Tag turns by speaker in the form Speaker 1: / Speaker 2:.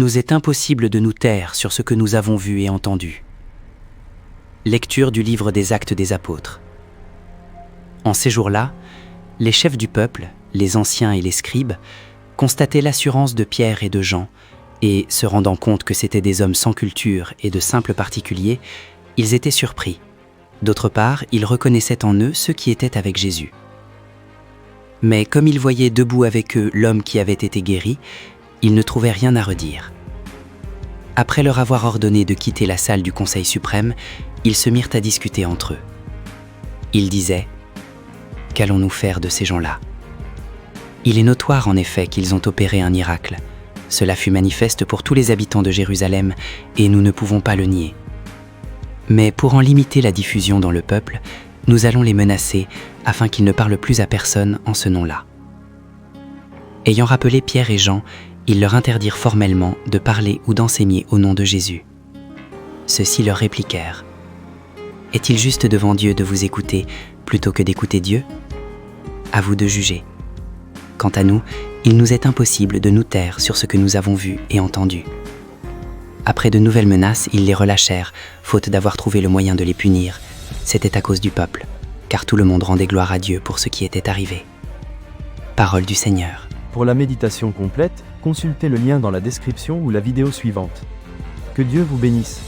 Speaker 1: nous est impossible de nous taire sur ce que nous avons vu et entendu. Lecture du livre des Actes des Apôtres. En ces jours-là, les chefs du peuple, les anciens et les scribes, constataient l'assurance de Pierre et de Jean, et, se rendant compte que c'étaient des hommes sans culture et de simples particuliers, ils étaient surpris. D'autre part, ils reconnaissaient en eux ceux qui étaient avec Jésus. Mais comme ils voyaient debout avec eux l'homme qui avait été guéri, ils ne trouvaient rien à redire. Après leur avoir ordonné de quitter la salle du Conseil suprême, ils se mirent à discuter entre eux. Ils disaient : « Qu'allons-nous faire de ces gens-là ? Il est notoire en effet qu'ils ont opéré un miracle. Cela fut manifeste pour tous les habitants de Jérusalem et nous ne pouvons pas le nier. Mais pour en limiter la diffusion dans le peuple, nous allons les menacer afin qu'ils ne parlent plus à personne en ce nom-là. » Ayant rappelé Pierre et Jean, ils leur interdirent formellement de parler ou d'enseigner au nom de Jésus. Ceux-ci leur répliquèrent : « Est-il juste devant Dieu de vous écouter plutôt que d'écouter Dieu ? À vous de juger. Quant à nous, il nous est impossible de nous taire sur ce que nous avons vu et entendu. » Après de nouvelles menaces, ils les relâchèrent, faute d'avoir trouvé le moyen de les punir. C'était à cause du peuple, car tout le monde rendait gloire à Dieu pour ce qui était arrivé. Parole du Seigneur.
Speaker 2: Pour la méditation complète, consultez le lien dans la description ou la vidéo suivante. Que Dieu vous bénisse.